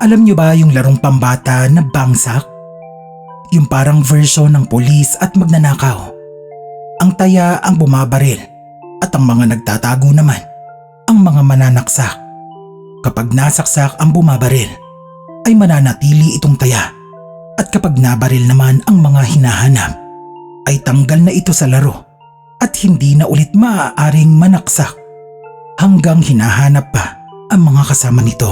Alam niyo ba yung larong pambata na bangsak? Yung parang version ng pulis at magnanakaw. Ang taya ang bumabaril at ang mga nagtatago naman ang mga mananaksak. Kapag nasaksak ang bumabaril ay mananatili itong taya at kapag nabaril naman ang mga hinahanap ay tanggal na ito sa laro at hindi na ulit maaaring manaksak hanggang hinahanap pa ang mga kasama nito.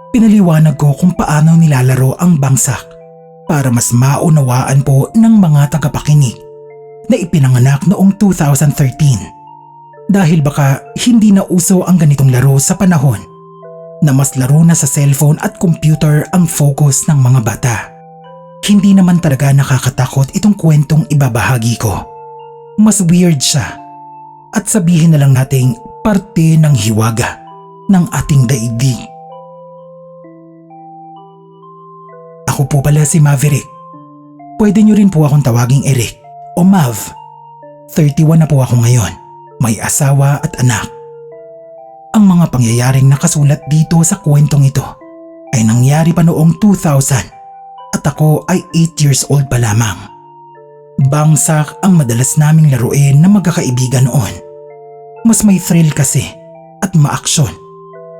Pinaliwanag ko kung paano nilalaro ang bangsak para mas maunawaan po ng mga tagapakinig na ipinanganak noong 2013. Dahil baka hindi na uso ang ganitong laro sa panahon na mas laro na sa cellphone at computer ang focus ng mga bata. Hindi naman talaga nakakatakot itong kwentong ibabahagi ko. Mas weird siya at sabihin na lang nating parte ng hiwaga ng ating daigdig. Ako po pala si Maverick. Pwede niyo rin po akong tawaging Eric o Mav. 31 na po ako ngayon. May asawa at anak. Ang mga pangyayaring nakasulat dito sa kwentong ito ay nangyari pa noong 2000 at ako ay 8 years old pa lamang. Bangsak ang madalas naming laruin na magkakaibigan noon. Mas may thrill kasi at maaksyon.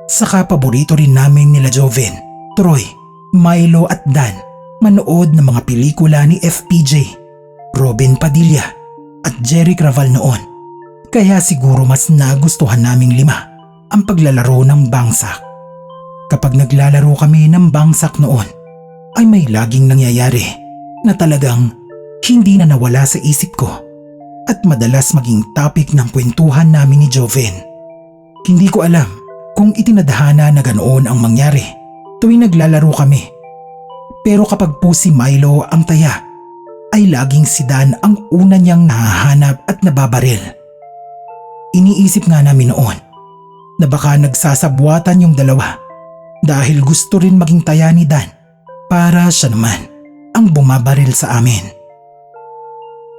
Saka paborito rin namin nila Joven, Troy, Milo at Dan manood ng mga pelikula ni FPJ, Robin Padilla at Jerry Craval noon. Kaya siguro mas nagustuhan naming 5 ang paglalaro ng bangsak. Kapag naglalaro kami ng bangsak noon ay may laging nangyayari na talagang hindi na nawala sa isip ko at madalas maging topic ng kwentuhan namin ni Joven. Hindi ko alam kung itinadhana na ganoon ang mangyari tuwing naglalaro kami. Pero kapag po si Milo ang taya ay laging si Dan ang una niyang nahahanap at nababaril. Iniisip nga namin noon na baka nagsasabwatan yung dalawa dahil gusto rin maging taya ni Dan para siya naman ang bumabaril sa amin.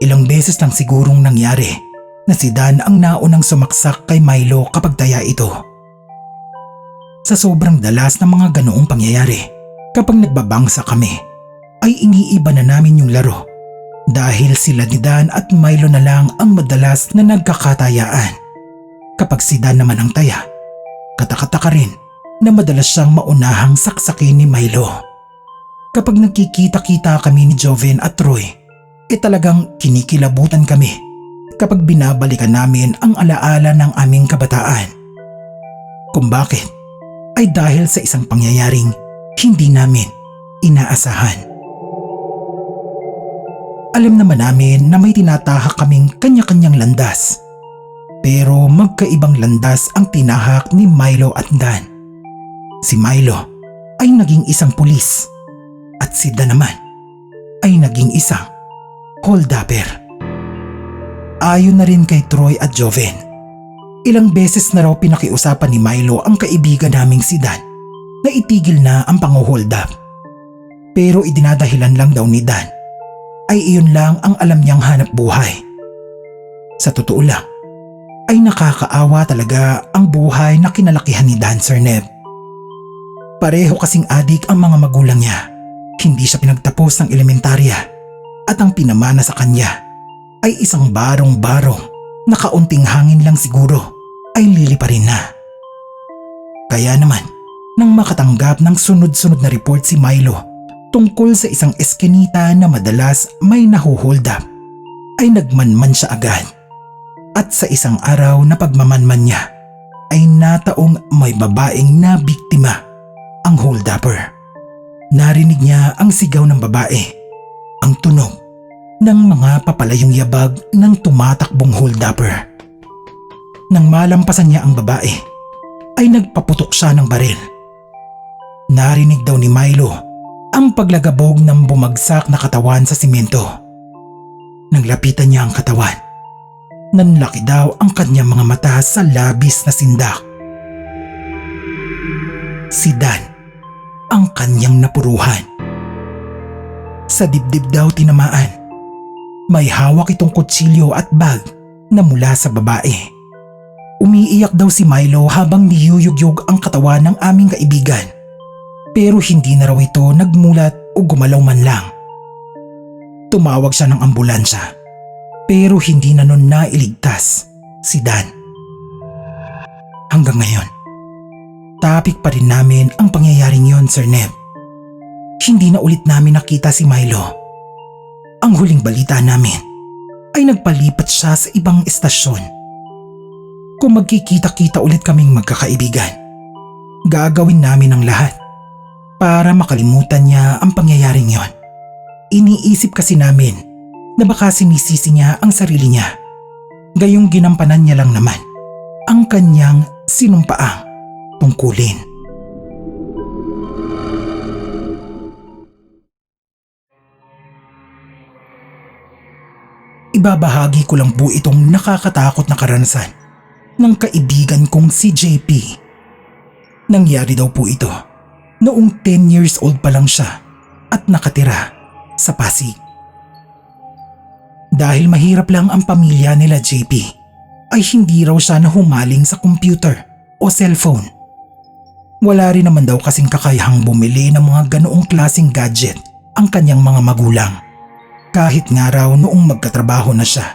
Ilang beses lang sigurong nangyari na si Dan ang naunang sumaksak kay Milo kapag taya ito. Sa sobrang dalas ng mga ganoong pangyayari, kapag nagbabangsa kami, ay iniiba na namin yung laro dahil sila ni Dan at Milo na lang ang madalas na nagkakatayaan. Kapag si Dan naman ang taya, katakataka rin na madalas siyang maunahang saksakin ni Milo. Kapag nagkikita-kita kami ni Joven at Troy, talagang kinikilabutan kami kapag binabalikan namin ang alaala ng aming kabataan. Kung bakit ay dahil sa isang pangyayaring hindi namin inaasahan. Alam naman namin na may tinatahak kaming kanya-kanyang landas. Pero magkaibang landas ang tinahak ni Milo at Dan. Si Milo ay naging isang pulis at si Dan naman ay naging isang hold-upper. Ayon na rin kay Troy at Joven. Ilang beses na raw pinakiusapan ni Milo ang kaibigan naming si Dan na itigil na ang pang-hold up. Pero idinadahilan lang daw ni Dan ay iyon lang ang alam niyang hanap buhay. Sa totoo lang ay nakakaawa talaga ang buhay na kinalakihan ni Dancer Neb. Pareho kasing adik ang mga magulang niya. Hindi siya pinagtapos ng elementarya at ang pinamana sa kanya ay isang barong-barong na kaunting hangin lang siguro ay liliparin na. Kaya naman, nang makatanggap ng sunod-sunod na report si Milo tungkol sa isang eskinita na madalas may nahuhold up, ay nagmanman siya agad. At sa isang araw na pagmamanman niya ay nataong may babaeng na biktima ang hold-upper. Narinig niya ang sigaw ng babae, ang tunog ng mga papalayong yabag ng tumatakbong hold-upper. Nang malampasan niya ang babae, ay nagpaputok siya ng baril. Narinig daw ni Milo ang paglagabog ng bumagsak na katawan sa simento. Nang lapitan niya ang katawan, nanlaki daw ang kanyang mga mata sa labis na sindak. Si Dan ang kanyang napuruhan. Sa dibdib daw tinamaan. May hawak itong kutsilyo at bag na mula sa babae. Umiiyak daw si Milo habang niyuyugyug ang katawan ng aming kaibigan. pero hindi na raw ito nagmulat o gumalaw man lang. Tumawag siya ng ambulansya pero hindi na nun nailigtas si Dan. Hanggang ngayon, topic pa rin namin ang pangyayaring yon, Sir Neb. Hindi na ulit namin nakita si Milo. Ang huling balita namin ay nagpalipat siya sa ibang estasyon. Kung magkikita-kita ulit kaming magkakaibigan, gagawin namin ang lahat para makalimutan niya ang pangyayaring yon. Iniisip kasi namin na baka sinisisi niya ang sarili niya. Gayong ginampanan niya lang naman ang kanyang sinumpaang tungkulin. Ibabahagi ko lang po itong nakakatakot na karanasan ng kaibigan kong si JP. Nangyari daw po ito noong 10 years old pa lang siya at nakatira sa Pasig. Dahil mahirap lang ang pamilya nila JP, ay hindi raw siya nahumaling sa computer o cellphone. Wala rin naman daw kasing kakayahang bumili ng mga ganoong klaseng gadget ang kanyang mga magulang. Kahit nga raw noong magkatrabaho na siya,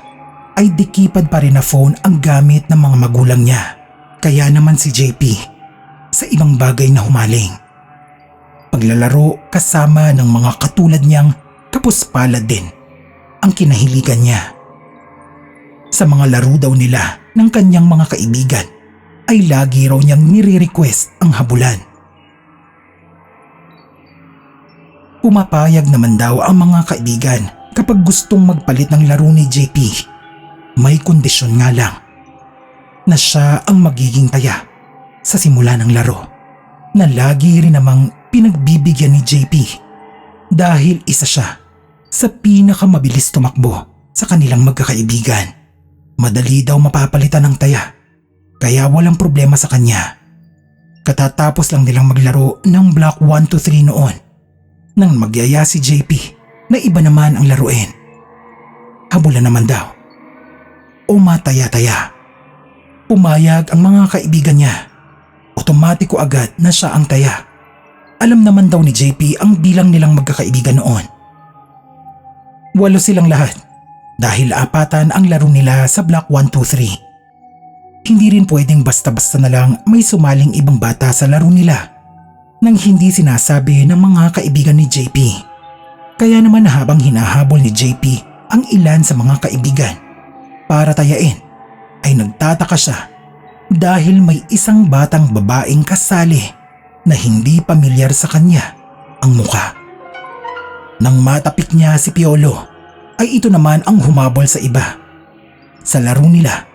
ay di-keypad pa rin na phone ang gamit ng mga magulang niya. Kaya naman si JP sa ibang bagay na humaling. Paglalaro kasama ng mga katulad niyang kapuspalad din ang kinahiligan niya. Sa mga laro daw nila ng kanyang mga kaibigan ay lagi raw niyang nire-request ang habulan. Pumapayag naman daw ang mga kaibigan kapag gustong magpalit ng laro ni JP. May kondisyon nga lang na siya ang magiging taya sa simula ng laro, na lagi rin namang pinagbibigyan ni JP dahil isa siya sa pinakamabilis tumakbo sa kanilang magkakaibigan. Madali daw mapapalitan ng taya kaya walang problema sa kanya. Katatapos lang nilang maglaro ng Block 1 to 3 noon nang magyaya si JP na iba naman ang laruin. Habulan naman daw o mataya-taya. Pumayag ang mga kaibigan niya. Otomatiko agad na siya ang taya. Alam naman daw ni JP ang bilang nilang magkakaibigan noon. 8 silang lahat dahil 4 ang laro nila sa Block 1, 2, 3. Hindi rin pwedeng basta-basta na lang may sumaling ibang bata sa laro nila nang hindi sinasabi ng mga kaibigan ni JP. Kaya naman habang hinahabol ni JP ang ilan sa mga kaibigan para tayain, ay nagtataka siya dahil may isang batang babaeng kasali na hindi pamilyar sa kanya ang muka. Nang matapik niya si Piolo, ay ito naman ang humabol sa iba. Sa laro nila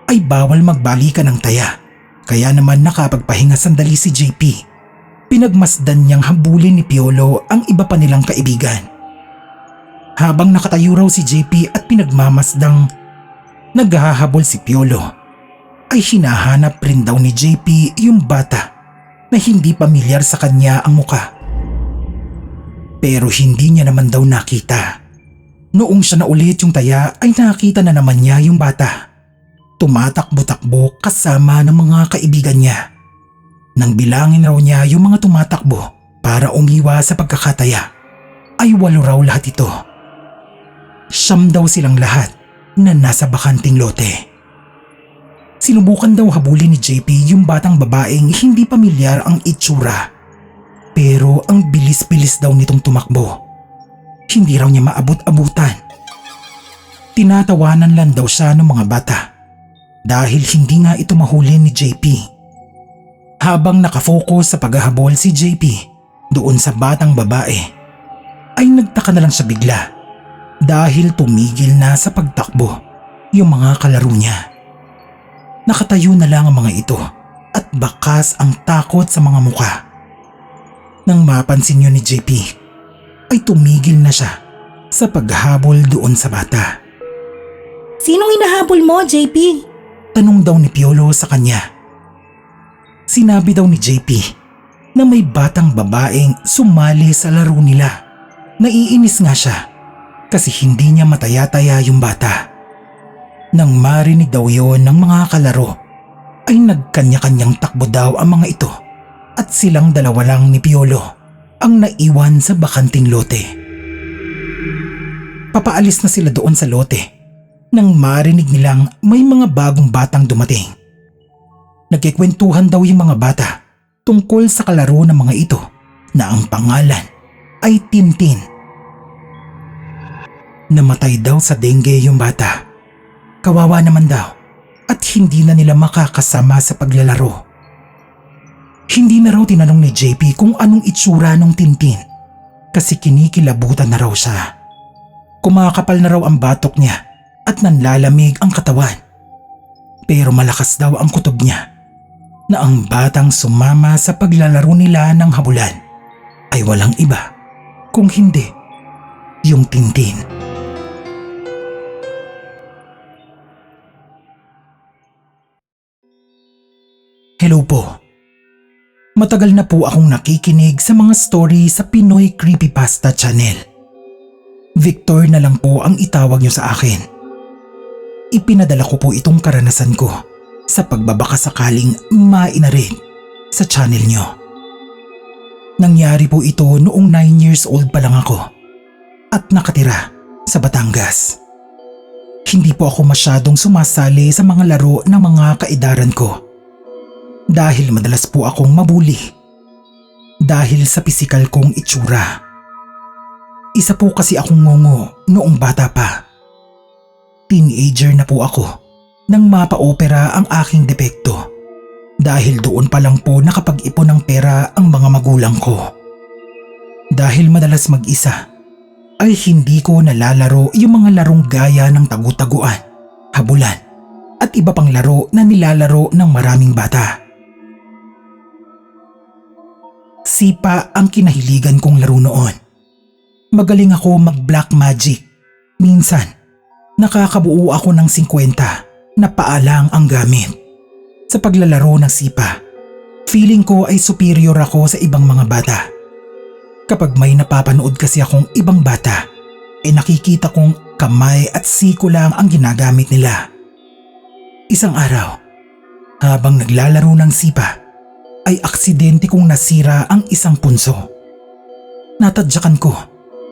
ay bawal magbalikan ng taya, kaya naman nakapagpahinga sandali si JP. Pinagmasdan niyang habulin ni Piolo ang iba pa nilang kaibigan. Habang nakatayo raw si JP at pinagmamasdang naghahabol si Piolo, ay hinahanap rin daw ni JP yung bata na hindi pamilyar sa kanya ang muka. Pero hindi niya naman daw nakita. Noong siya na ulit yung taya ay nakita na naman niya yung bata. Tumatakbo-takbo kasama ng mga kaibigan niya. Nang bilangin raw niya yung mga tumatakbo para umiwas sa pagkakataya, ay 8 raw lahat ito. 9 daw silang lahat na nasa bakanting lote. Sinubukan daw habulin ni JP yung batang babaeng hindi pamilyar ang itsura. Pero ang bilis-bilis daw nitong tumakbo. Hindi raw niya maabot-abutan. Tinatawanan lang daw siya ng mga bata dahil hindi nga ito mahuli ni JP. Habang nakafocus sa paghahabol si JP doon sa batang babae, ay nagtaka na lang siya bigla dahil tumigil na sa pagtakbo yung mga kalaro niya. Nakatayo na lang ang mga ito at bakas ang takot sa mga muka. Nang mapansin yun ni JP, ay tumigil na siya sa paghabol doon sa bata. Sinong hinahabol mo, JP? Tanong daw ni Piolo sa kanya. Sinabi daw ni JP na may batang babaeng sumali sa laro nila. Naiinis nga siya kasi hindi niya mataya-taya yung bata. Nang marinig daw yon ng mga kalaro, ay nagkanya-kanyang takbo daw ang mga ito at silang dalawa lang ni Piolo ang naiwan sa bakanting lote. Papaalis na sila doon sa lote nang marinig nilang may mga bagong batang dumating. Nagkikwentuhan daw yung mga bata tungkol sa kalaro ng mga ito na ang pangalan ay Tintin. Namatay daw sa dengue yung bata. Kawawa naman daw at hindi na nila makakasama sa paglalaro. Hindi na raw tinanong ni JP kung anong itsura ng Tintin kasi kinikilabutan na raw siya. Kumakapal na raw ang batok niya at nanlalamig ang katawan. Pero malakas daw ang kutob niya na ang batang sumama sa paglalaro nila ng habulan ay walang iba kung hindi yung Tintin. Hello po. Matagal na po akong nakikinig sa mga story sa Pinoy Creepypasta Channel. Victor na lang po ang itawag niyo sa akin. Ipinadala ko po itong karanasan ko sa pagbabaka sakaling mainarin sa channel niyo. Nangyari po ito noong 9 years old pa lang ako at nakatira sa Batangas. Hindi po ako masyadong sumasali sa mga laro ng mga kaedaran ko dahil madalas po akong mabuli dahil sa pisikal kong itsura. Isa po kasi akong ngongo noong bata pa. Teenager na po ako nang mapa-opera ang aking depekto dahil doon pa lang po nakapag-ipon ng pera ang mga magulang ko. Dahil madalas mag-isa ay hindi ko nalalaro yung mga larong gaya ng tagu-taguan, habulan at iba pang laro na nilalaro ng maraming bata. Sipa ang kinahiligan kong laro noon. Magaling ako mag-black magic. Minsan, nakakabuo ako ng 50 na paalang ang gamit. Sa paglalaro ng sipa, feeling ko ay superior ako sa ibang mga bata. Kapag may napapanood kasi akong ibang bata, nakikita kong kamay at siko lang ang ginagamit nila. Isang araw, habang naglalaro ng sipa, ay aksidente kong nasira ang isang punso. Natadyakan ko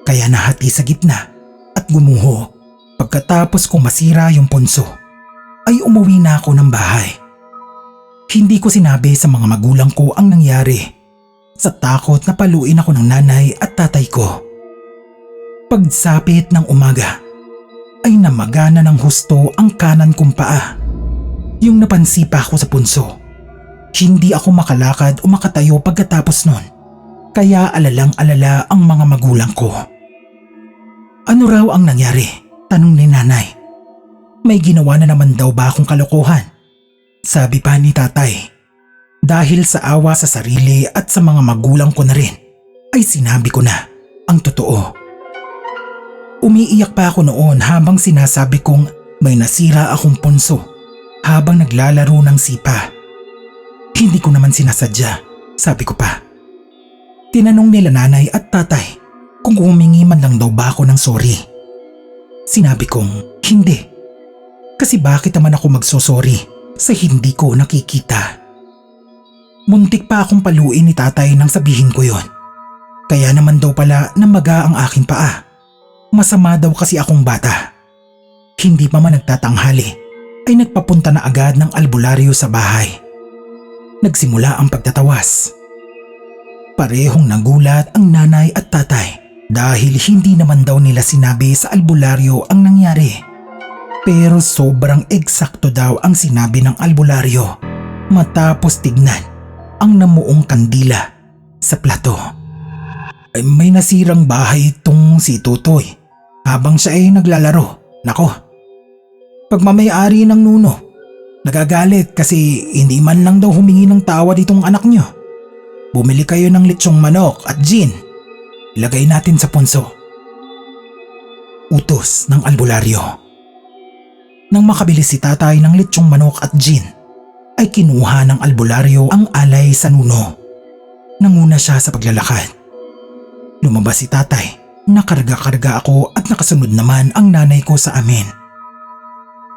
kaya nahati sa gitna at gumuho. Pagkatapos kong masira yung punso ay umuwi na ako ng bahay. Hindi ko sinabi sa mga magulang ko ang nangyari sa takot na paluin ako ng nanay at tatay ko. Pagsapit ng umaga ay namagana ng husto ang kanan kong paa. Yung napansipa ko sa punso. Hindi ako makalakad o makatayo pagkatapos nun, kaya alalang-alala ang mga magulang ko. Ano raw ang nangyari? Tanong ni nanay. May ginawa na naman daw ba akong kalokohan? Sabi pa ni tatay. Dahil sa awa sa sarili at sa mga magulang ko na rin, ay sinabi ko na ang totoo. Umiiyak pa ako noon habang sinasabi kong may nasira akong punso habang naglalaro ng sipa. Hindi ko naman sinasadya, sabi ko pa. Tinanong nila nanay at tatay kung humingi man lang daw ba ako ng sorry. Sinabi kong hindi. Kasi bakit naman ako magsosorry sa hindi ko nakikita? Muntik pa akong paluin ni tatay nang sabihin ko yon. Kaya naman daw pala namaga ang aking paa. Masama daw kasi akong bata. Hindi pa man nagtatanghali ay nagpapunta na agad ng albularyo sa bahay. Nagsimula ang pagtatawas. Parehong nagulat ang nanay at tatay dahil hindi naman daw nila sinabi sa albularyo ang nangyari. Pero sobrang eksakto daw ang sinabi ng albularyo matapos tignan ang namuong kandila sa plato. Ay may nasirang bahay itong si Tutoy habang siya ay naglalaro. Nako, pagmamayari ng nuno. Nagagalit kasi hindi man lang daw humingi ng tawad itong anak niyo. Bumili kayo ng lechong manok at gin. Ilagay natin sa punso. Utos ng albularyo. Nang makabili si tatay ng lechong manok at gin, ay kinuha ng albularyo ang alay sa nuno. Nanguna siya sa paglalakad. Lumabas si tatay. Nakarga-karga ako at nakasunod naman ang nanay ko sa amin.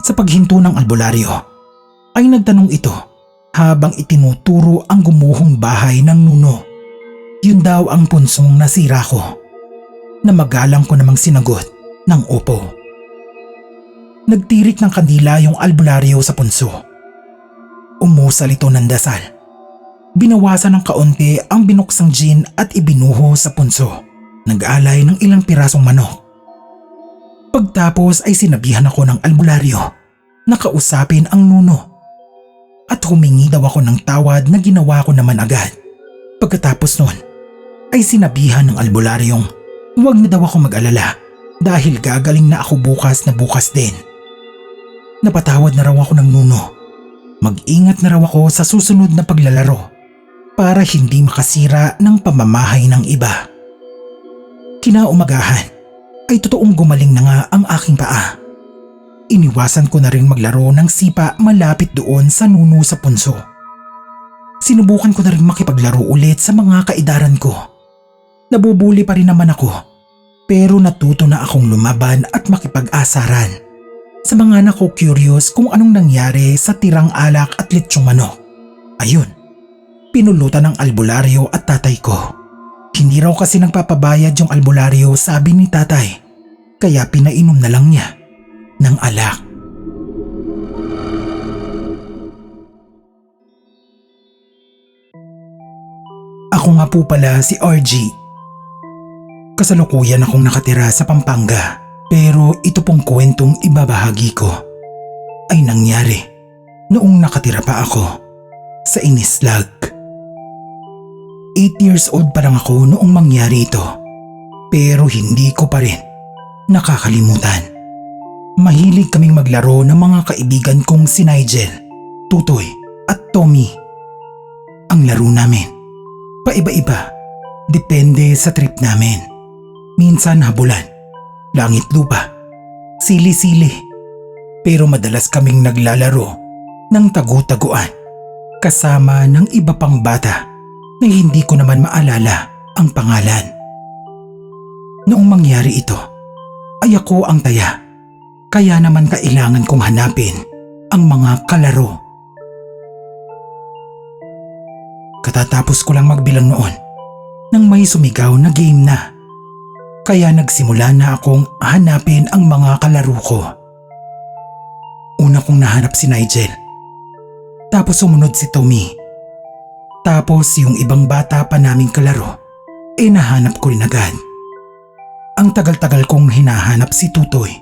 Sa paghinto ng albularyo, ay nagtanong ito habang itinuturo ang gumuhong bahay ng nuno. Yun daw ang punsong nasira ko, na magalang ko namang sinagot ng opo. Nagtirik ng kandila yung albularyo sa punso. Umusal ito ng dasal. Binawasan ng kaunti ang binuksang gin at ibinuho sa punso. Nag-alay ng ilang pirasong manok. Pagtapos ay sinabihan ako ng albularyo na kausapin ang nuno. At humingi daw ako ng tawad na ginawa ko naman agad. Pagkatapos nun ay sinabihan ng albularyong huwag na daw ako mag-alala dahil gagaling na ako bukas na bukas din. Napatawad na raw ako ng nuno. Mag-ingat na raw ako sa susunod na paglalaro para hindi makasira ng pamamahay ng iba. Kinaumagahan ay totoong gumaling na nga ang aking paa. Iniwasan ko na rin maglaro ng sipa malapit doon sa nuno sa punso. Sinubukan ko na rin makipaglaro ulit sa mga kaidaran ko. Nabubuli pa rin naman ako pero natuto na akong lumaban at makipag-asaran. Sa mga nako-curious kung anong nangyari sa tirang alak at litsyong manok. Ayun, pinulutan ng albularyo at tatay ko. Hindi raw kasi nagpapabayad yung albularyo sabi ni tatay, kaya pinainom na lang niya ng alak. Ako nga po pala si RG. Kasalukuyan akong nakatira sa Pampanga pero ito pong kwentong ibabahagi ko ay nangyari noong nakatira pa ako sa Inislag. 8 years old pa lang ako noong mangyari ito pero hindi ko pa rin nakakalimutan. Mahilig kaming maglaro ng mga kaibigan kong si Nigel, Tutoy at Tommy. Ang laro namin, paiba-iba, depende sa trip namin. Minsan habulan, langit lupa, sili-sili. Pero madalas kaming naglalaro ng tagu-taguan kasama ng iba pang bata na hindi ko naman maalala ang pangalan. Noong mangyari ito, ay ako ang taya. Kaya naman kailangan kong hanapin ang mga kalaro. Katatapos ko lang magbilang noon nang may sumigaw na game na. Kaya nagsimula na akong hanapin ang mga kalaro ko. Una kong nahanap si Nigel. Tapos sumunod si Tommy. Tapos yung ibang bata pa naming kalaro, nahanap ko rin agad. Ang tagal-tagal kong hinahanap si Tutoy.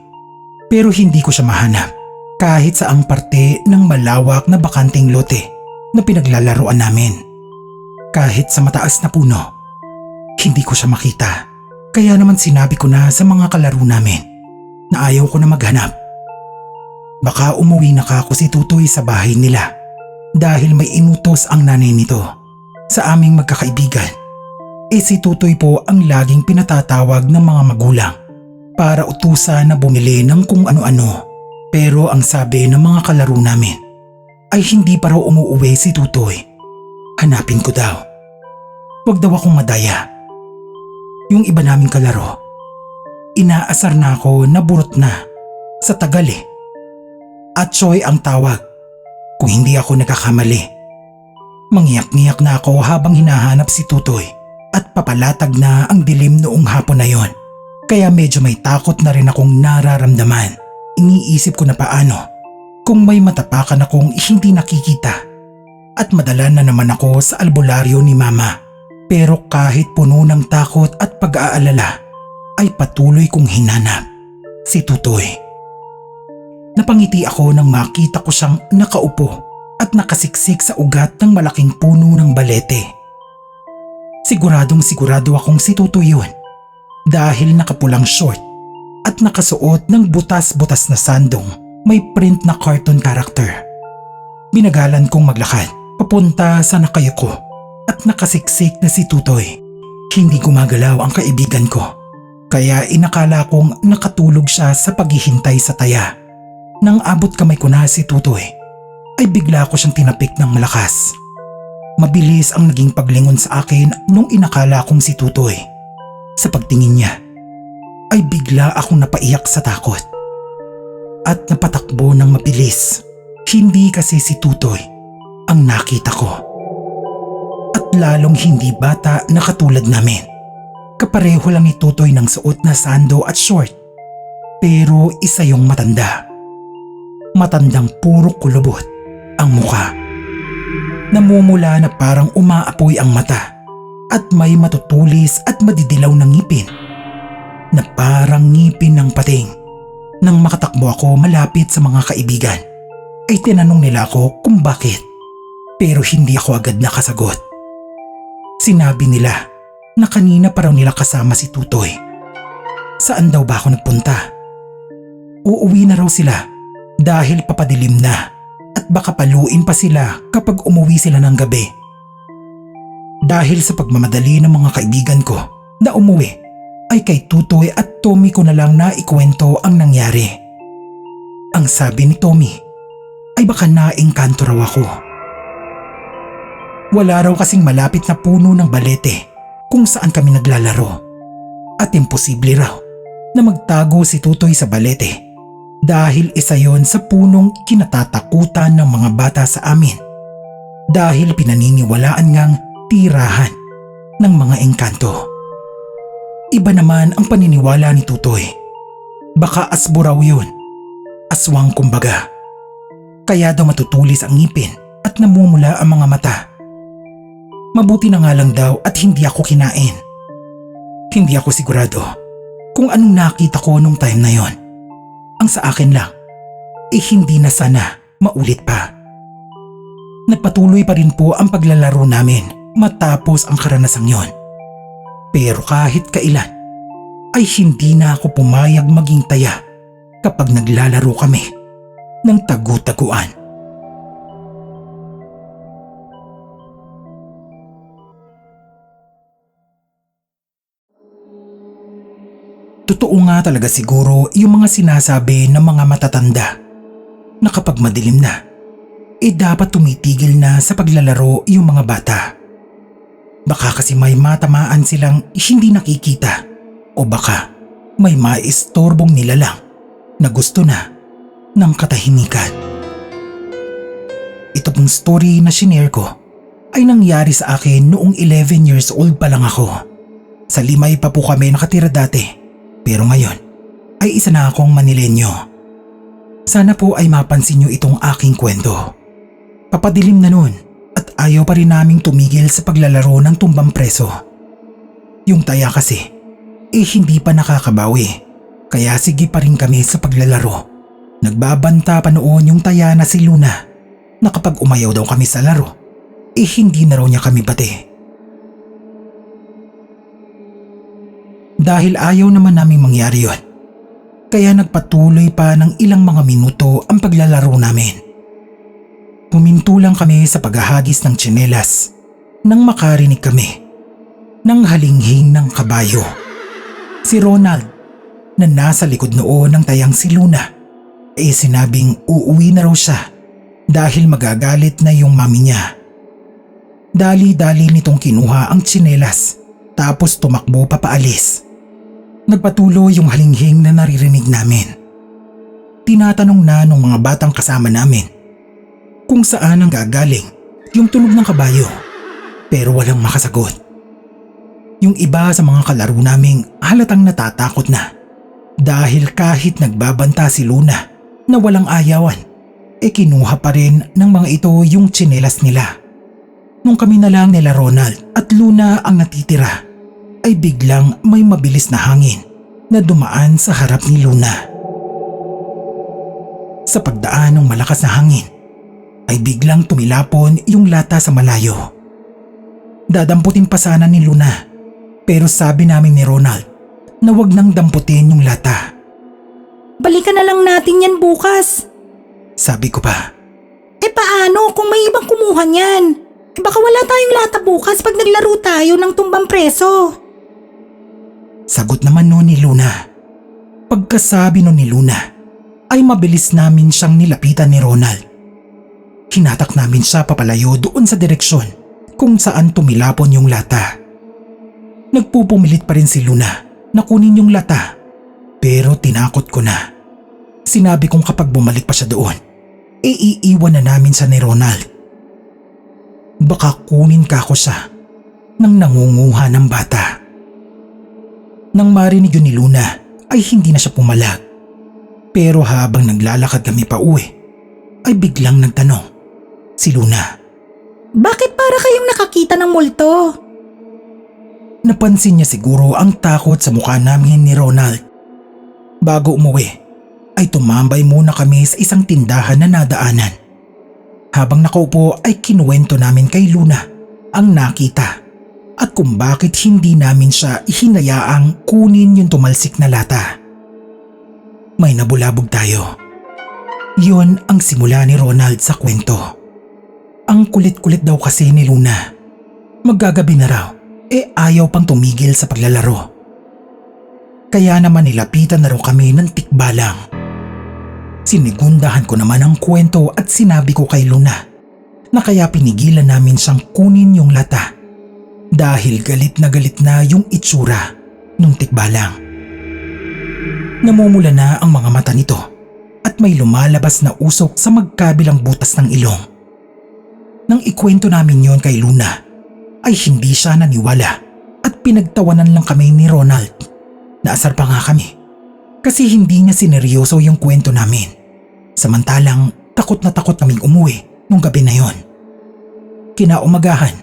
Pero hindi ko siya mahanap kahit sa ang parte ng malawak na bakanting lote na pinaglalaroan namin. Kahit sa mataas na puno, hindi ko siya makita. Kaya naman sinabi ko na sa mga kalaro namin na ayaw ko na maghanap. Baka umuwi na ako si Tutoy sa bahay nila dahil may inutos ang nanay nito sa aming magkakaibigan. Si Tutoy po ang laging pinatatawag ng mga magulang para utusan na bumili ng kung ano-ano. Pero ang sabi ng mga kalaro namin ay hindi pa raw umuuwi si Tutoy. Hanapin ko daw. Huwag daw akong madaya. Yung iba naming kalaro, inaasar na ako na burot na sa tagal At Choy ang tawag kung hindi ako nagkakamali. Mangyak-ngiyak na ako habang hinahanap si Tutoy at papalatag na ang dilim noong hapon na yon. Kaya medyo may takot na rin akong nararamdaman. Iniisip ko na paano kung may matapakan akong hindi nakikita. At madala na naman ako sa albularyo ni Mama. Pero kahit puno ng takot at pag-aalala ay patuloy kong hinanap si Tutoy. Napangiti ako nang makita ko siyang nakaupo at nakasiksik sa ugat ng malaking puno ng balete. Siguradong sigurado akong si Tutoy yun dahil nakapulang short at nakasuot ng butas-butas na sandong may print na cartoon character. Binagalan kong maglakad papunta sa nakayuko at nakasiksik na si Tutoy. Hindi gumagalaw ang kaibigan ko kaya inakala kong nakatulog siya sa paghihintay sa taya. Nang abot kamay ko na si Tutoy ay bigla ko siyang tinapik ng malakas. Mabilis ang naging paglingon sa akin nung inakala kong si Tutoy. Sa pagtingin niya ay bigla akong napaiyak sa takot at napatakbo ng mabilis. Hindi kasi si Tutoy ang nakita ko. At lalong hindi bata na katulad namin. Kapareho lang ni Tutoy ng suot na sando at short. Pero isa yung matanda. Matandang puro kulubot ang mukha. Namumula na parang umaapoy ang mata at may matutulis at madidilaw na ngipin na parang ngipin ng pating. Nang makatakbo ako malapit sa mga kaibigan ay tinanong nila ako kung bakit, pero hindi ako agad nakasagot. Sinabi nila na kanina pa raw nila kasama si Tutoy. Saan daw ba ako nagpunta? Uuwi na raw sila dahil papadilim na at baka paluin pa sila kapag umuwi sila ng gabi. Dahil sa pagmamadali ng mga kaibigan ko na umuwi, ay kay Tutoy at Tommy ko na lang na ikwento ang nangyari. Ang sabi ni Tommy ay baka naengkanto raw ako. Wala raw kasing malapit na puno ng balete kung saan kami naglalaro at imposible raw na magtago si Tutoy sa balete dahil isa yon sa punong kinatatakutan ng mga bata sa amin dahil pinaniniwalaan ngang tirahan ng mga engkanto. Iba naman ang paniniwala ni Tutoy. Baka asbo raw yun. Aswang kumbaga. Kaya daw matutulis ang ngipin at namumula ang mga mata. Mabuti na nga lang daw at hindi ako kinain. Hindi ako sigurado kung anong nakita ko nung time na yon. Ang sa akin lang, hindi na sana maulit pa. Nagpatuloy pa rin po ang paglalaro namin matapos ang karanasang yon. Pero kahit kailan ay hindi na ako pumayag maging taya kapag naglalaro kami ng tagu-taguan. Totoo nga talaga siguro yung mga sinasabi ng mga matatanda na kapag madilim na, dapat tumitigil na sa paglalaro yung mga bata. Baka kasi may matamaan silang hindi nakikita o baka may maistorbong nilalang na gusto na ng katahimikan. Ito pong story na shinare ko ay nangyari sa akin noong 11 years old pa lang ako. Sa Limay pa po kami nakatira dati pero ngayon ay isa na akong Manilenyo. Sana po ay mapansin niyo itong aking kwento. Papadilim na nun. At ayaw pa rin naming tumigil sa paglalaro ng tumbang preso. Yung taya kasi, hindi pa nakakabawi. Kaya sige pa rin kami sa paglalaro. Nagbabanta pa noon yung taya na si Luna na kapag umayaw daw kami sa laro, hindi na raw niya kami bate. Dahil ayaw naman naming mangyari yon, kaya nagpatuloy pa ng ilang mga minuto ang paglalaro namin. Huminto lang kami sa paghahagis ng tsinelas nang makarinig kami ng halinghing ng kabayo. Si Ronald na nasa likod noon ng tayang si Luna sinabing uuwi na raw siya dahil magagalit na yung mami niya. Dali-dali nitong kinuha ang tsinelas tapos tumakbo papaalis. Nagpatuloy yung halinghing na naririnig namin. Tinatanong na ng mga batang kasama namin kung saan ang gagaling yung tunog ng kabayo pero walang makasagot. Yung iba sa mga kalaro naming halatang natatakot na dahil kahit nagbabanta si Luna na walang ayawan kinuha pa rin ng mga ito yung tsinelas nila. Nung kami na lang nila Ronald at Luna ang natitira ay biglang may mabilis na hangin na dumaan sa harap ni Luna. Sa pagdaan ng malakas na hangin ay biglang tumilapon yung lata sa malayo. Dadamputin pa sana ni Luna pero sabi namin ni Ronald na wag nang damputin yung lata. Balikan na lang natin yan bukas. Sabi ko pa. Paano kung may ibang kumuha niyan? Baka wala tayong lata bukas pag naglaro tayo ng tumbang preso. Sagot naman noon ni Luna. Pagkasabi noon ni Luna ay mabilis namin siyang nilapitan ni Ronald. Hinatak namin siya papalayo doon sa direksyon kung saan tumilapon yung lata. Nagpupumilit pa rin si Luna na kunin yung lata pero tinakot ko na. Sinabi kong kapag bumalik pa siya doon, iiwan na namin siya ni Ronald. Baka kunin ka ko siya ng nangunguha ng bata. Nang marinig yun ni Luna ay hindi na siya pumalag. Pero habang naglalakad kami pa uwi ay biglang nagtanong si Luna. Bakit para kayong nakakita ng multo? Napansin niya siguro ang takot sa mukha namin ni Ronald. Bago umuwi ay tumambay muna kami sa isang tindahan na nadaanan. Habang nakaupo ay kinuwento namin kay Luna ang nakita at kung bakit hindi namin siya hinayaang kunin yung tumalsik na lata. May nabulabog tayo. Yun ang simula ni Ronald sa kwento. Ang kulit-kulit daw kasi ni Luna. Maggagabi na raw, ayaw pang tumigil sa paglalaro. Kaya naman nilapitan na raw kami ng tikbalang. Sinigundahan ko naman ang kwento at sinabi ko kay Luna na kaya pinigilan namin siyang kunin yung lata dahil galit na yung itsura nung tikbalang. Namumula na ang mga mata nito at may lumalabas na usok sa magkabilang butas ng ilong. Nang ikwento namin yon kay Luna ay hindi siya naniwala at pinagtawanan lang kami ni Ronald. Naasar pa nga kami kasi hindi niya sineryoso yung kwento namin. Samantalang takot na takot kaming umuwi nung gabi na yon. Kinaumagahan,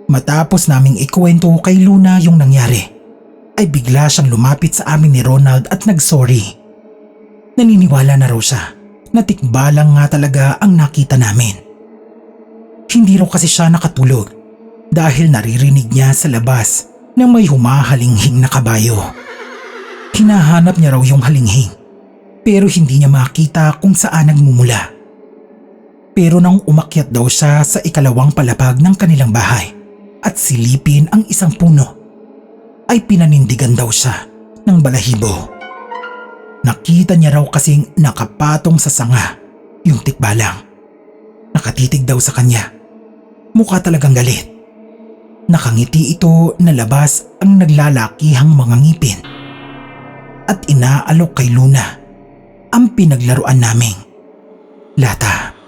matapos naming ikwento kay Luna yung nangyari, ay bigla siyang lumapit sa amin ni Ronald at nagsorry. Naniniwala na raw siya na tikbalang nga talaga ang nakita namin. Hindi raw kasi siya nakatulog dahil naririnig niya sa labas na may humahalinghing na kabayo. Hinahanap niya raw yung halinghing pero hindi niya makita kung saan nagmumula. Pero nang umakyat daw siya sa ikalawang palapag ng kanilang bahay at silipin ang isang puno, ay pinanindigan daw siya ng balahibo. Nakita niya raw kasing nakapatong sa sanga yung tikbalang. Nakatitig daw sa kanya. Mukha talagang galit. Nakangiti ito na labas ang naglalakihang mga ngipin. At inaalok kay Luna ang pinaglaruan naming lata.